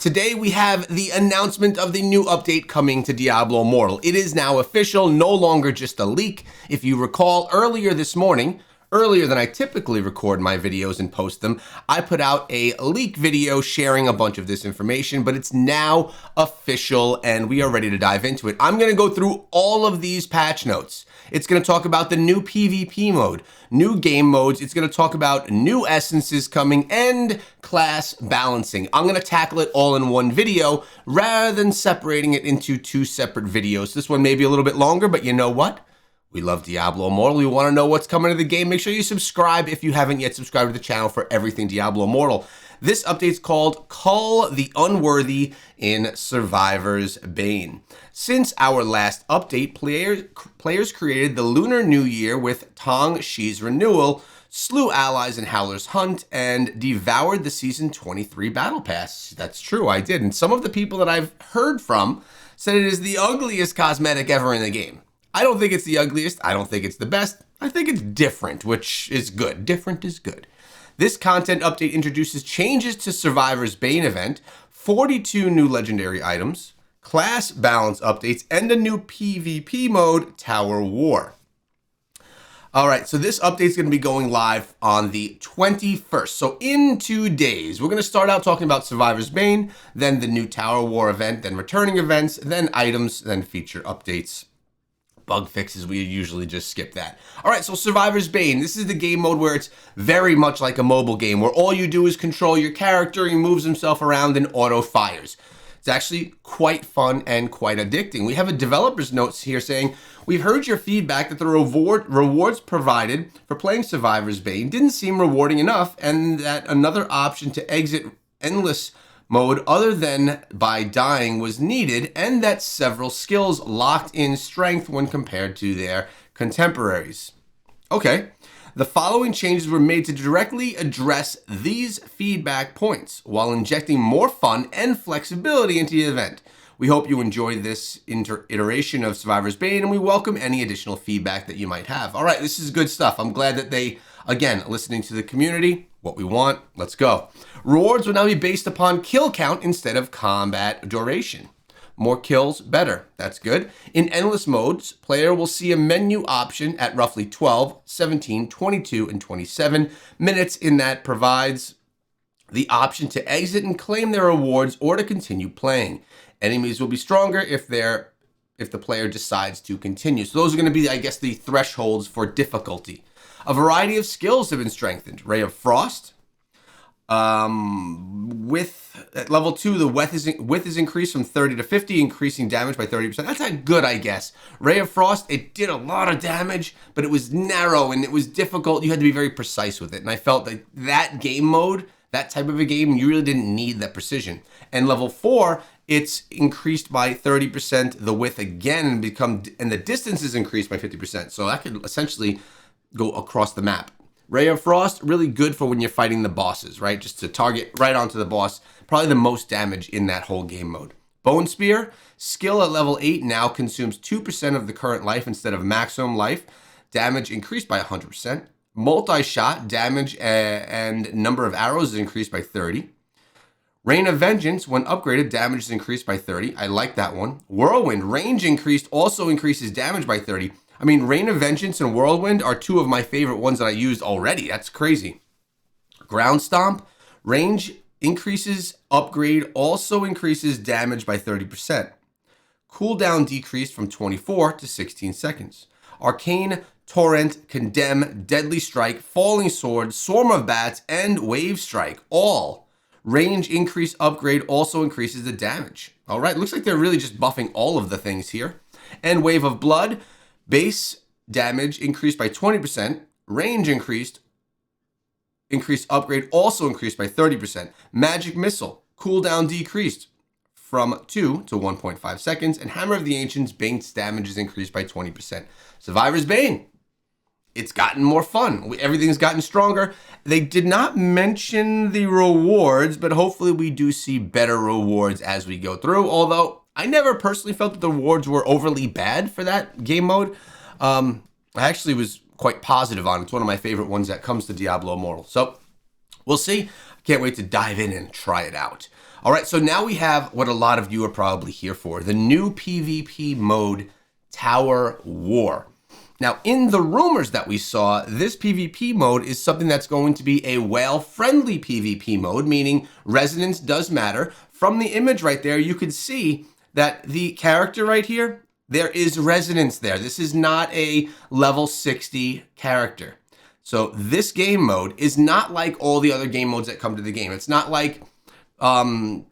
Today we have the announcement of the new update coming to Diablo Immortal. It is now official, no longer just a leak. If you recall, earlier this morning, earlier than I typically record my videos and post them, I put out a leak video sharing a bunch of this information, but it's now official and we are ready to dive into it. I'm gonna go through all of these patch notes. It's gonna talk about the new PvP mode, new game modes, it's gonna talk about new essences coming, and class balancing. I'm gonna tackle it all in one video rather than separating it into two separate videos. This one may be a little bit longer, but you know what? We love Diablo Immortal. We want to know what's coming to the game. Make sure you subscribe if you haven't yet subscribed to the channel for everything Diablo Immortal. This update's called Cull the Unworthy in Survivor's Bane. Since our last update, players created the Lunar New Year with Tong Shi's renewal, slew allies in Howler's Hunt, and devoured the Season 23 Battle Pass. That's true, I did. And some of the people that I've heard from said it is the ugliest cosmetic ever in the game. I don't think it's the ugliest. I don't think it's the best. I think it's different, which is good. Different is good. This content update introduces changes to Survivor's Bane event, 42 new legendary items, class balance updates, and a new PvP mode, Tower War. All right, so this update is going to be going live on the 21st. So in 2 days, we're going to start out talking about Survivor's Bane, then the new Tower War event, then returning events, then items, then feature updates. Bug fixes, we usually just skip that. All right, so Survivor's Bane. This is the game mode where it's very much like a mobile game, where all you do is control your character, he moves himself around and auto fires. It's actually quite fun and quite addicting. We have a developer's notes here saying, we've heard your feedback that the rewards provided for playing Survivor's Bane didn't seem rewarding enough, and that another option to exit endless mode other than by dying was needed, and that several skills locked in strength when compared to their contemporaries. Okay, the following changes were made to directly address these feedback points while injecting more fun and flexibility into the event. We hope you enjoyed this iteration of Survivor's Bane, and we welcome any additional feedback that you might have. All right, this is good stuff. I'm glad that they, again, listening to the community, what we want, let's go. Rewards will now be based upon kill count instead of combat duration. More kills, better. That's good. In endless modes, player will see a menu option at roughly 12, 17, 22, and 27 minutes in that provides the option to exit and claim their rewards or to continue playing. Enemies will be stronger if the player decides to continue. So those are going to be, I guess, the thresholds for difficulty. A variety of skills have been strengthened. Ray of Frost. At level 2, the width is increased from 30 to 50, increasing damage by 30%. That's not good, I guess. Ray of Frost, it did a lot of damage, but it was narrow and it was difficult. You had to be very precise with it. And I felt like that game mode, that type of a game, you really didn't need that precision. And level 4, it's increased by 30%, the width again, and the distance is increased by 50%. So that could essentially go across the map. Ray of Frost, really good for when you're fighting the bosses, right? Just to target right onto the boss. Probably the most damage in that whole game mode. Bone Spear, skill at level 8 now consumes 2% of the current life instead of maximum life. Damage increased by 100%. Multi-shot, damage and number of arrows is increased by 30. Rain of Vengeance, when upgraded, damage is increased by 30. I like that one. Whirlwind, range increased, also increases damage by 30. I mean, Rain of Vengeance and Whirlwind are two of my favorite ones that I used already. That's crazy. Ground Stomp, range increases, upgrade also increases damage by 30%. Cooldown decreased from 24 to 16 seconds. Arcane, Torrent, Condemn, Deadly Strike, Falling Sword, Swarm of Bats, and Wave Strike. All. Range increase, upgrade also increases the damage. All right, looks like they're really just buffing all of the things here. And Wave of Blood, base damage increased by 20%, range increased, upgrade also increased by 30%. Magic Missile, cooldown decreased from 2 to 1.5 seconds, and Hammer of the Ancients, Bane's damage is increased by 20%. Survivor's Bane, it's gotten more fun. Everything's gotten stronger. They did not mention the rewards, but hopefully we do see better rewards as we go through, although I never personally felt that the rewards were overly bad for that game mode. I actually was quite positive on it. It's one of my favorite ones that comes to Diablo Immortal. So we'll see. Can't wait to dive in and try it out. All right, so now we have what a lot of you are probably here for, the new PvP mode, Tower War. Now, in the rumors that we saw, this PvP mode is something that's going to be a whale-friendly PvP mode, meaning resonance does matter. From the image right there, you can see that the character right here, there is resonance there. This is not a level 60 character. So this game mode is not like all the other game modes that come to the game. It's not like what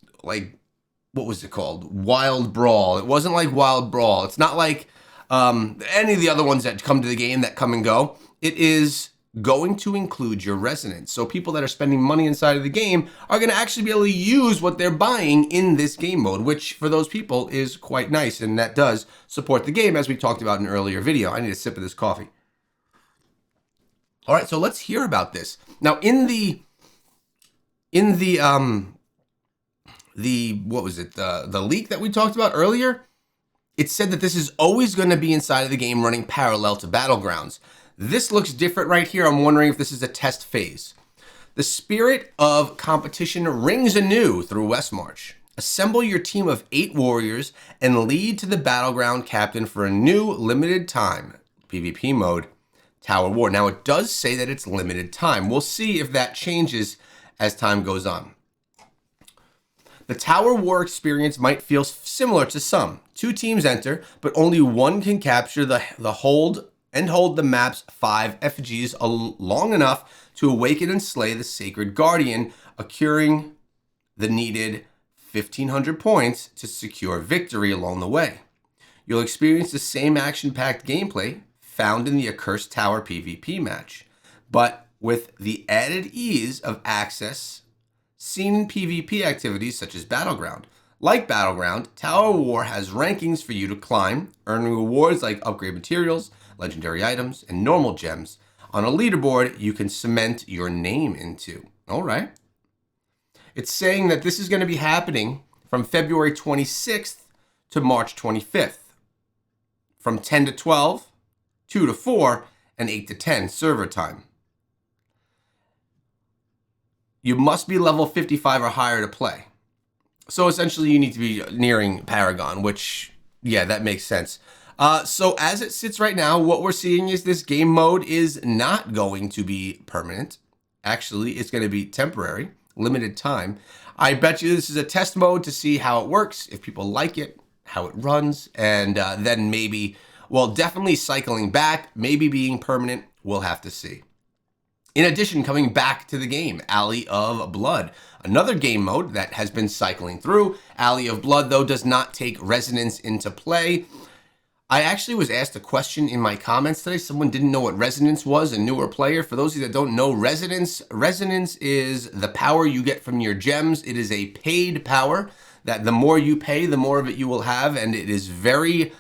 was it called? Wild Brawl. It wasn't like Wild Brawl. It's not like any of the other ones that come to the game that come and go. It is going to include your resonance. So people that are spending money inside of the game are going to actually be able to use what they're buying in this game mode, which for those people is quite nice. And that does support the game, as we talked about in an earlier video. I need a sip of this coffee. All right, so let's hear about this. Now, in the what was it? The leak that we talked about earlier, it said that this is always going to be inside of the game running parallel to Battlegrounds. This looks different right here. I'm wondering if this is a test phase. The spirit of competition rings anew through Westmarch. Assemble your team of 8 warriors and lead to the battleground captain for a new limited time PvP mode, Tower War. Now, it does say that it's limited time. We'll see if that changes as time goes on. The Tower War experience might feel similar to some. 2 teams enter, but only one can capture the hold the map's 5 effigies long enough to awaken and slay the Sacred Guardian, accruing the needed 1,500 points to secure victory along the way. You'll experience the same action-packed gameplay found in the Accursed Tower PvP match, but with the added ease of access seen in PvP activities such as Battleground. Like Battleground, Tower War has rankings for you to climb, earning rewards like upgrade materials, legendary items, and normal gems on a leaderboard you can cement your name into. All right. It's saying that this is going to be happening from February 26th to March 25th, from 10 to 12, 2 to 4, and 8 to 10 server time. You must be level 55 or higher to play. So essentially you need to be nearing Paragon, which, yeah, that makes sense. So as it sits right now, what we're seeing is this game mode is not going to be permanent. Actually, it's going to be temporary, limited time. I bet you this is a test mode to see how it works, if people like it, how it runs, and then maybe, well, definitely cycling back, maybe being permanent, we'll have to see. In addition, coming back to the game, Alley of Blood, another game mode that has been cycling through. Alley of Blood, though, does not take resonance into play. I actually was asked a question in my comments today. Someone didn't know what resonance was, a newer player. For those of you that don't know, resonance is the power you get from your gems. It is a paid power that the more you pay, the more of it you will have, and it is very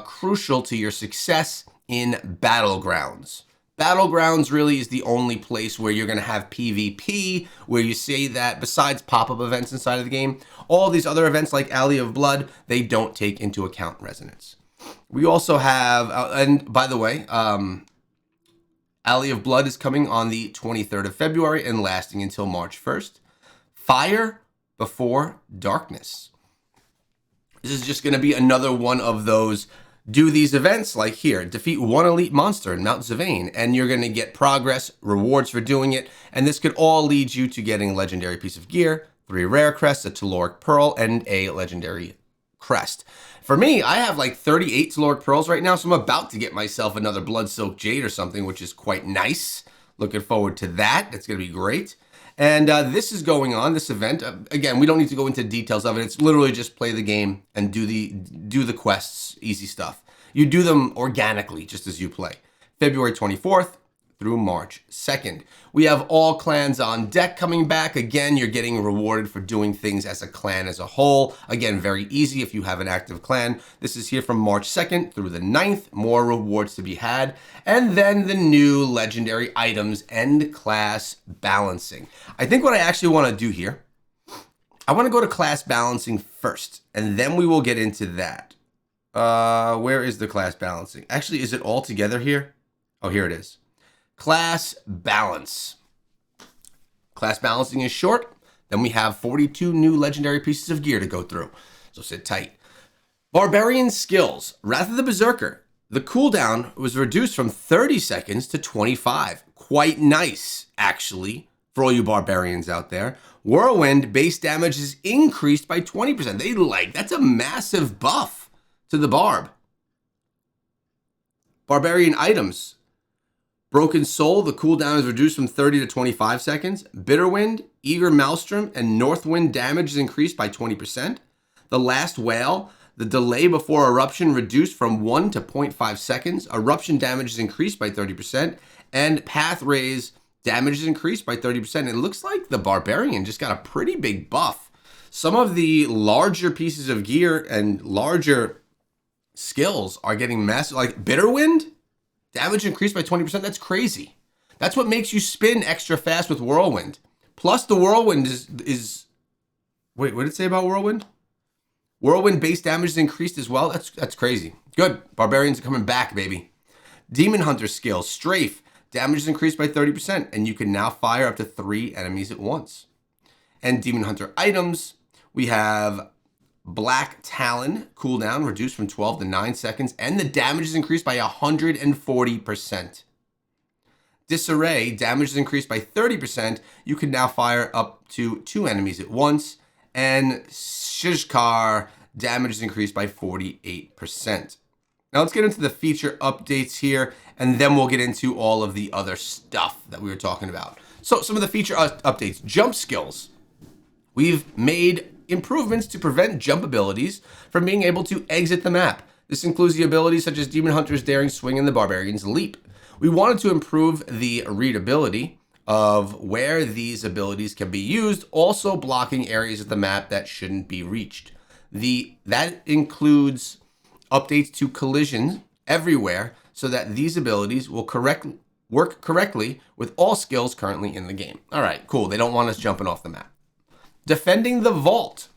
crucial to your success in Battlegrounds. Battlegrounds really is the only place where you're going to have PvP, where you see that besides pop-up events inside of the game, all these other events like Alley of Blood, they don't take into account resonance. We also have, and by the way, Alley of Blood is coming on the 23rd of February and lasting until March 1st. Fire Before Darkness. This is just going to be another one of those do these events like here, defeat 1 elite monster in Mount Zavane, and you're going to get progress, rewards for doing it, and this could all lead you to getting a legendary piece of gear, 3 rare crests, a telluric pearl, and a legendary crest. For me, I have like 38 telluric pearls right now, so I'm about to get myself another blood-soaked jade or something, which is quite nice. Looking forward to that. It's going to be great. And this is going on, this event. Again, we don't need to go into details of it. It's literally just play the game and do the quests, easy stuff. You do them organically, just as you play. February 24th through March 2nd. We have all clans on deck coming back. Again, you're getting rewarded for doing things as a clan as a whole. Again, very easy if you have an active clan. This is here from March 2nd through the 9th. More rewards to be had. And then the new legendary items and class balancing. I think what I actually want to do here, I want to go to class balancing first, and then we will get into that. Where is the class balancing? Actually, is it all together here? Oh, here it is. Class balance. Class balancing is short. Then we have 42 new legendary pieces of gear to go through. So sit tight. Barbarian skills. Wrath of the Berserker. The cooldown was reduced from 30 seconds to 25. Quite nice, actually, for all you barbarians out there. Whirlwind base damage is increased by 20%. That's a massive buff to the Barb. Barbarian items. Broken Soul, the cooldown is reduced from 30 to 25 seconds. Bitterwind, Eager Maelstrom, and Northwind damage is increased by 20%. The Last Whale, the delay before eruption reduced from 1 to 0.5 seconds. Eruption damage is increased by 30%. And Path Raise damage is increased by 30%. It looks like the Barbarian just got a pretty big buff. Some of the larger pieces of gear and larger skills are getting massive, like Bitterwind, damage increased by 20%. That's crazy. That's what makes you spin extra fast with Whirlwind. Plus the Whirlwind is wait, what did it say about Whirlwind? Whirlwind base damage is increased as well. That's crazy. Good. Barbarians are coming back, baby. Demon Hunter skill. Strafe. Damage is increased by 30%, and you can now fire up to 3 enemies at once. And Demon Hunter items. We have Black Talon. Cooldown reduced from 12 to 9 seconds, and the damage is increased by 140%. Disarray. Damage is increased by 30%. You can now fire up to 2 enemies at once. And Shishkar, damage is increased by 48%. Now let's get into the feature updates here, and then we'll get into all of the other stuff that we were talking about. So some of the feature updates. Jump skills. We've made improvements to prevent jump abilities from being able to exit the map. This includes the abilities such as Demon Hunter's Daring Swing and the Barbarian's Leap. We wanted to improve the readability of where these abilities can be used, also blocking areas of the map that shouldn't be reached. That includes updates to collisions everywhere so that these abilities will work correctly with all skills currently in the game. All right, cool. They don't want us jumping off the map. Defending the Vault.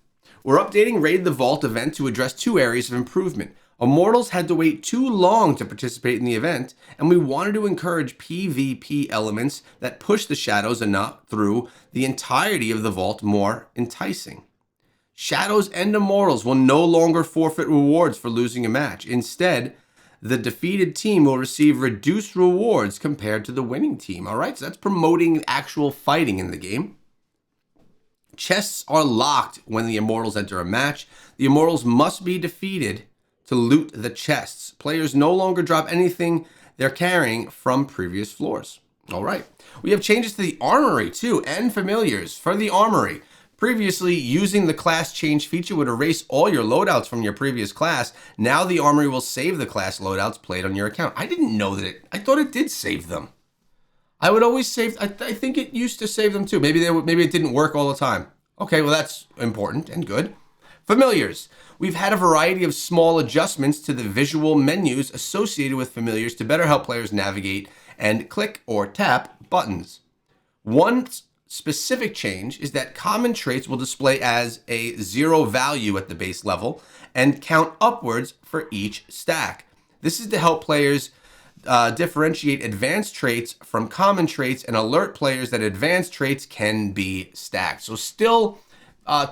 We're updating Raid the Vault event to address 2 areas of improvement. Immortals had to wait too long to participate in the event, and we wanted to encourage PvP elements that push the shadows enough through the entirety of the vault more enticing. Shadows and Immortals will no longer forfeit rewards for losing a match. Instead, the defeated team will receive reduced rewards compared to the winning team. All right, so that's promoting actual fighting in the game. Chests are locked when the Immortals enter a match. The Immortals must be defeated to loot the chests. Players no longer drop anything they're carrying from previous floors. All right. We have changes to the armory too, and familiars for the armory. Previously, using the class change feature would erase all your loadouts from your previous class. Now the armory will save the class loadouts played on your account. I didn't know that I thought it did save them. I would always save, I think it used to save them too. Maybe it didn't work all the time. Okay, well that's important and good. Familiars. We've had a variety of small adjustments to the visual menus associated with familiars to better help players navigate and click or tap buttons. One specific change is that common traits will display as a 0 value at the base level and count upwards for each stack. This is to help players differentiate advanced traits from common traits and alert players that advanced traits can be stacked. So still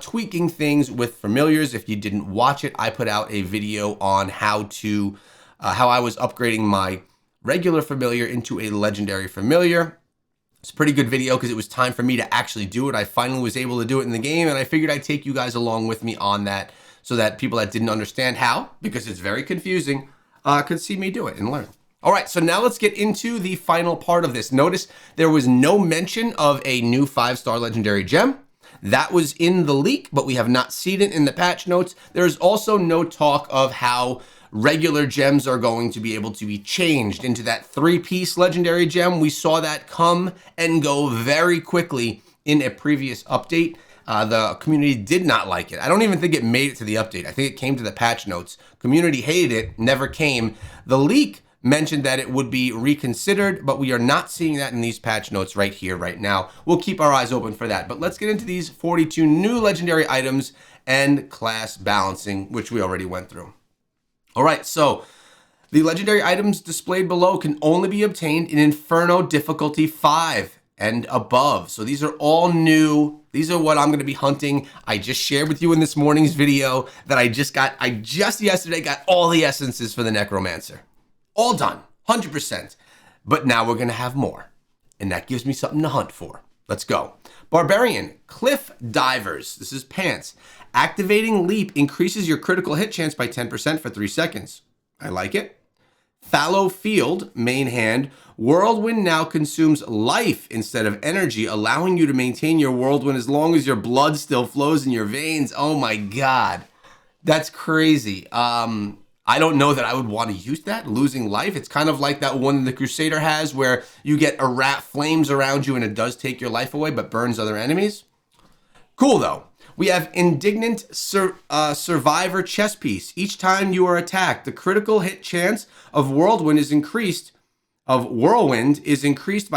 tweaking things with familiars. If you didn't watch it, I put out a video on how I was upgrading my regular familiar into a legendary familiar. It's a pretty good video because it was time for me to actually do it. I finally was able to do it in the game, and I figured I'd take you guys along with me on that so that people that didn't understand how, because it's very confusing, could see me do it and learn. All right, so now let's get into the final part of this. Notice there was no mention of a new 5-star legendary gem. That was in the leak, but we have not seen it in the patch notes. There's also no talk of how regular gems are going to be able to be changed into that 3-piece legendary gem. We saw that come and go very quickly in a previous update. The community did not like it. I don't even think it made it to the update. I think it came to the patch notes. Community hated it, never came. The leak mentioned that it would be reconsidered, but we are not seeing that in these patch notes right here, right now. We'll keep our eyes open for that. But let's get into these 42 new legendary items and class balancing, which we already went through. All right, so the legendary items displayed below can only be obtained in Inferno difficulty 5. and above. So these are all new. These are what I'm going to be hunting. I just shared with you in this morning's video that I just yesterday got all the essences for the Necromancer. All done, 100%. But now we're going to have more. And that gives me something to hunt for. Let's go. Barbarian, Cliff Divers. This is pants. Activating Leap increases your critical hit chance by 10% for 3 seconds. I like it. Fallow Field, main hand. Whirlwind now consumes life instead of energy, allowing you to maintain your whirlwind as long as your blood still flows in your veins. Oh my God. That's crazy. I don't know that I would want to use that, losing life. It's kind of like that one the Crusader has where you get a rat flames around you and it does take your life away but burns other enemies. Cool though. We have Indignant Survivor chess piece. Each time you are attacked, the critical hit chance of Whirlwind is increased by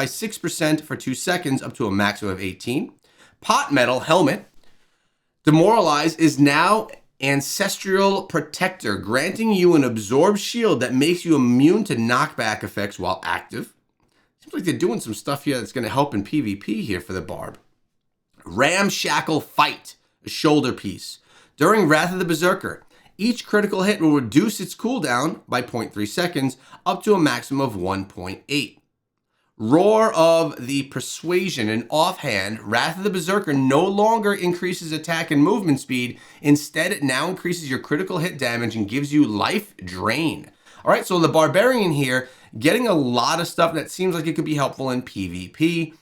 6% for 2 seconds up to a maximum of 18. Pot Metal Helmet. Demoralize is now Ancestral Protector, granting you an absorbed shield that makes you immune to knockback effects while active. Seems like they're doing some stuff here that's going to help in PvP here for the Barb. Ramshackle Fight, a shoulder piece. During Wrath of the Berserker, each critical hit will reduce its cooldown by 0.3 seconds up to a maximum of 1.8. Roar of the Persuasion, an offhand. Wrath of the Berserker no longer increases attack and movement speed. Instead, it now increases your critical hit damage and gives you life drain. All right, so the Barbarian here, getting a lot of stuff that seems like it could be helpful in PvP.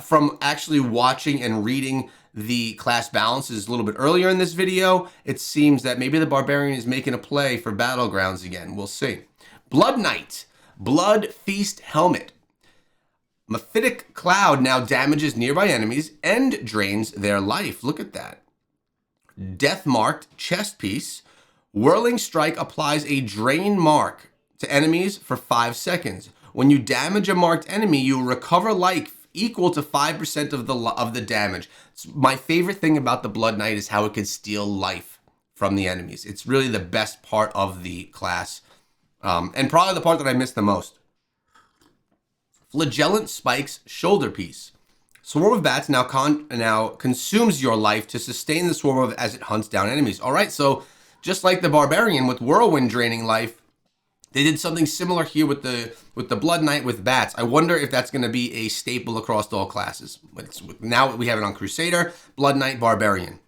From actually watching and reading the class balances a little bit earlier in this video, it seems that maybe the Barbarian is making a play for Battlegrounds again. We'll see. Blood Knight, Blood Feast Helmet. Mephitic Cloud now damages nearby enemies and drains their life. Look at that. Death Marked Chest Piece. Whirling Strike applies a drain mark to enemies for 5 seconds. When you damage a marked enemy, you recover life equal to 5% of the damage. My favorite thing about the Blood Knight is how it can steal life from the enemies. It's really the best part of the class, and probably the part that I miss the most. Flagellant Spikes Shoulder Piece. Swarm of Bats now consumes your life to sustain the swarm as it hunts down enemies. All right, so just like the Barbarian with Whirlwind draining life, they did something similar here with the Blood Knight with bats. I wonder if that's going to be a staple across all classes. Now we have it on Crusader, Blood Knight, Barbarian.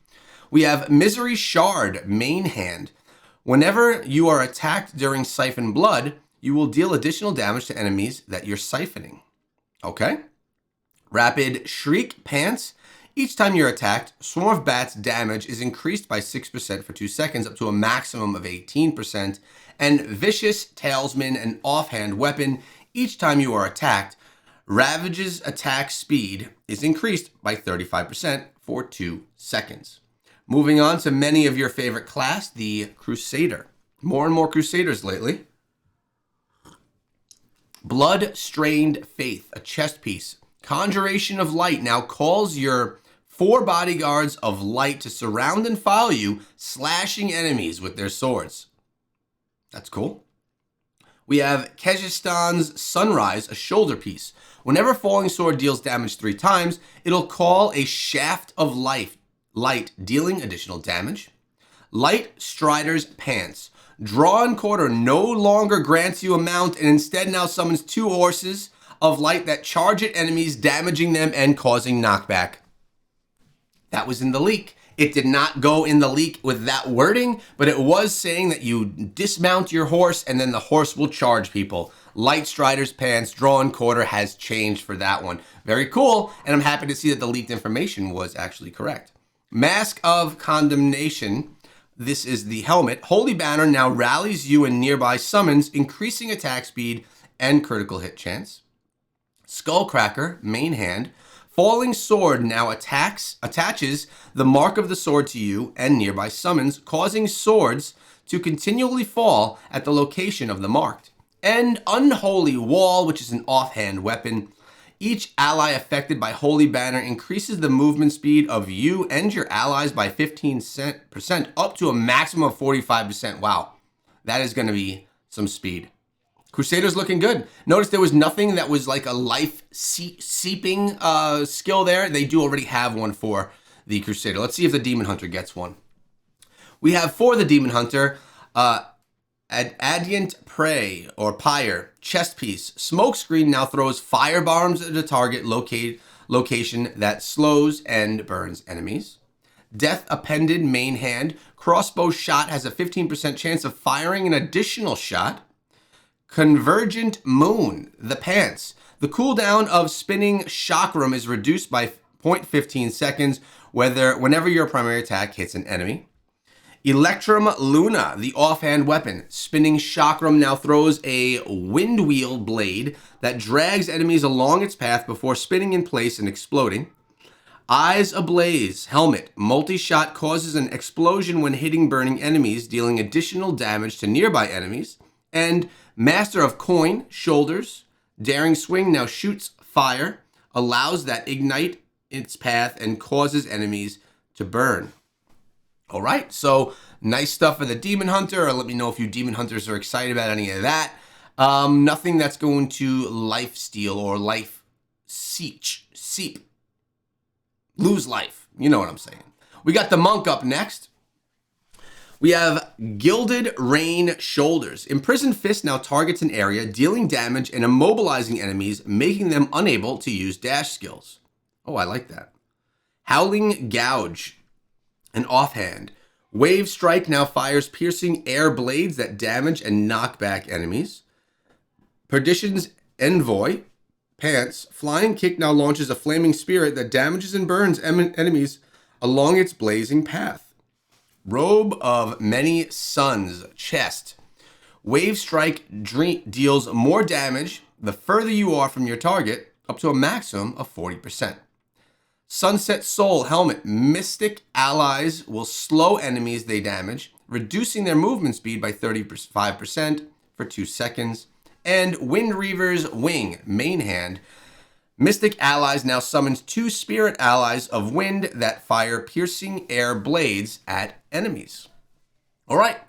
We have Misery Shard, main hand. Whenever you are attacked during Siphon Blood, you will deal additional damage to enemies that you're siphoning. Okay. Rapid Shriek Pants. Each time you're attacked, Swarm of Bats damage is increased by 6% for 2 seconds up to a maximum of 18%. And Vicious Talesman, an offhand weapon. Each time you are attacked, Ravage's attack speed is increased by 35% for 2 seconds. Moving on to many of your favorite class, the Crusader. More and more Crusaders lately. Blood-Strained Faith, a chest piece. Conjuration of Light now calls your 4 bodyguards of light to surround and follow you, slashing enemies with their swords. That's cool. We have Kejistan's Sunrise, a shoulder piece. Whenever Falling Sword deals damage 3 times, it'll call a Shaft of Light, dealing additional damage. Light Strider's Pants. Drawn Quarter no longer grants you a mount and instead now summons 2 horses of light that charge at enemies, damaging them and causing knockback. That was in the leak. It did not go in the leak with that wording, but it was saying that you dismount your horse and then the horse will charge people. Light Strider's Pants, Drawn Quarter has changed for that one. Very cool, and I'm happy to see that the leaked information was actually correct. Mask of Condemnation. This is the helmet. Holy Banner now rallies you in nearby summons, increasing attack speed and critical hit chance. Skullcracker, main hand. Falling Sword now attaches the mark of the sword to you and nearby summons, causing swords to continually fall at the location of the marked. And Unholy Wall, which is an offhand weapon. Each ally affected by Holy Banner increases the movement speed of you and your allies by 15% up to a maximum of 45%. Wow, that is going to be some speed. Crusader's looking good. Notice there was nothing that was like a life seeping skill there. They do already have one for the Crusader. Let's see if the Demon Hunter gets one. We have for the Demon Hunter, Adient Prey or Pyre, chest piece. Smokescreen now throws fire bombs at a target location that slows and burns enemies. Death Appended main hand. Crossbow shot has a 15% chance of firing an additional shot. Convergent Moon, the pants. The cooldown of spinning chakram is reduced by 0.15 seconds whenever your primary attack hits an enemy. Electrum Luna, the offhand weapon. Spinning chakram now throws a wind wheel blade that drags enemies along its path before spinning in place and exploding. Eyes Ablaze, helmet. Multi-shot causes an explosion when hitting burning enemies, dealing additional damage to nearby enemies. And Master of Coin, shoulders. Daring Swing now shoots fire, allows that ignite its path, and causes enemies to burn. All right, so nice stuff for the Demon Hunter. Let me know if you Demon Hunters are excited about any of that. Nothing that's going to life steal or life seep. Lose life. You know what I'm saying. We got the Monk up next. We have Gilded Rain Shoulders. Imprisoned Fist now targets an area, dealing damage and immobilizing enemies, making them unable to use dash skills. Oh, I like that. Howling Gouge, an offhand. Wave Strike now fires piercing air blades that damage and knock back enemies. Perdition's Envoy, pants. Flying Kick now launches a flaming spirit that damages and burns enemies along its blazing path. Robe of Many Suns, chest. Wave Strike deals more damage the further you are from your target, up to a maximum of 40%. Sunset Soul, helmet. Mystic allies will slow enemies they damage, reducing their movement speed by 35% for 2 seconds. And Wind Reaver's Wing, main hand. Mystic allies now summons 2 spirit allies of wind that fire piercing air blades at enemies. All right,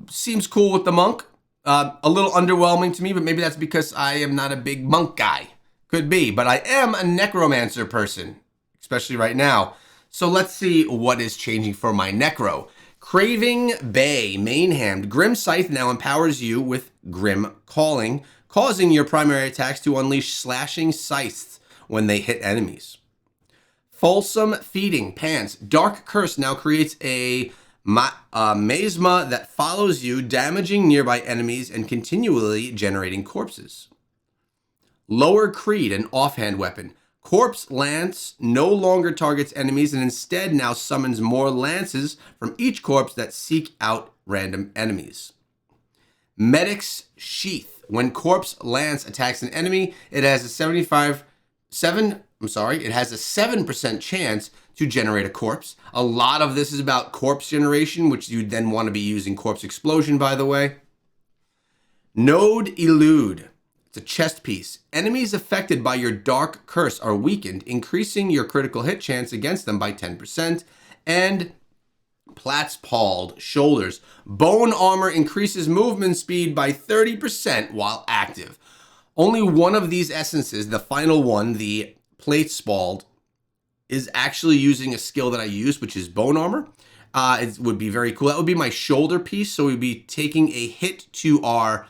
seems cool with the Monk. A little underwhelming to me, but maybe that's because I am not a big Monk guy. Could be, but I am a Necromancer person, especially right now. So let's see what is changing for my Necro. Craving Bay, main hand. Grim Scythe now empowers you with Grim Calling, causing your primary attacks to unleash slashing scythes when they hit enemies. Fulsome Feeding, pants. Dark Curse now creates a miasma that follows you, damaging nearby enemies and continually generating corpses. Lower Creed, an offhand weapon. Corpse Lance no longer targets enemies and instead now summons more lances from each corpse that seek out random enemies. Medic's Sheath. When Corpse Lance attacks an enemy, it has a 7% chance to generate a corpse. A lot of this is about corpse generation, which you then want to be using Corpse Explosion, by the way. Node Elude. It's a chest piece. Enemies affected by your Dark Curse are weakened, increasing your critical hit chance against them by 10%. And Plat's Palled, shoulders. Bone armor increases movement speed by 30% while active. Only one of these essences, the final one, the Plat's Palled, is actually using a skill that I use, which is bone armor. It would be very cool. That would be my shoulder piece. So we'd be taking a hit to our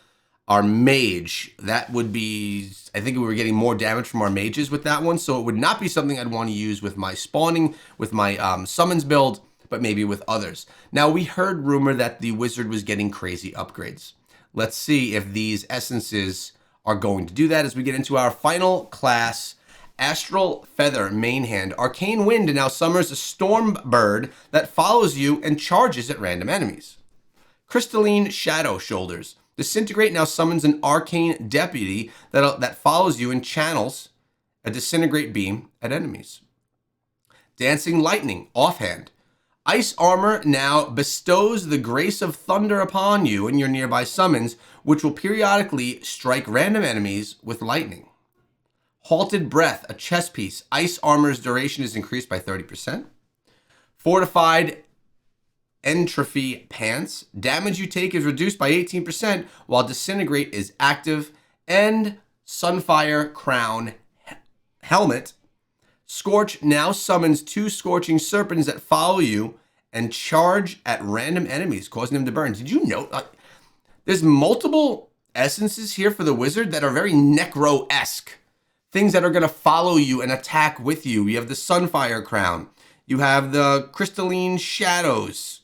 mage. That would be, I think we were getting more damage from our mages with that one. So it would not be something I'd want to use with my spawning, with my summons build, but maybe with others. Now, we heard rumor that the wizard was getting crazy upgrades. Let's see if these essences are going to do that as we get into our final class. Astral Feather, main hand. Arcane Wind now summons a storm bird that follows you and charges at random enemies. Crystalline Shadow, shoulders. Disintegrate now summons an arcane deputy that follows you and channels a disintegrate beam at enemies. Dancing Lightning, offhand. Ice Armor now bestows the grace of thunder upon you and your nearby summons, which will periodically strike random enemies with lightning. Halted Breath, a chest piece. Ice Armor's duration is increased by 30%. Fortified Entropy Pants. Damage you take is reduced by 18% while Disintegrate is active. And Sunfire Crown Helmet. Scorch now summons 2 Scorching Serpents that follow you and charge at random enemies, causing them to burn. Did you note? There's multiple essences here for the wizard that are very Necro-esque. Things that are going to follow you and attack with you. You have the Sunfire Crown. You have the Crystalline Shadows.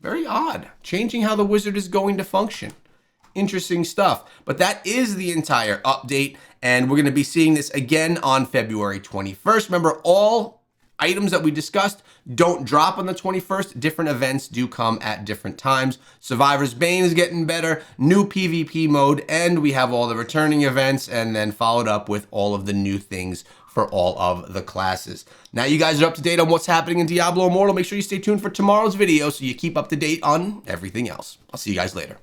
Very odd. Changing how the wizard is going to function. Interesting stuff. But that is the entire update, and we're going to be seeing this again on February 21st. Remember, all items that we discussed don't drop on the 21st. Different events do come at different times. Survivor's Bane is getting better, new PvP mode, and we have all the returning events, and then followed up with all of the new things for all of the classes. Now you guys are up to date on what's happening in Diablo Immortal. Make sure you stay tuned for tomorrow's video so you keep up to date on everything else. I'll see you guys later.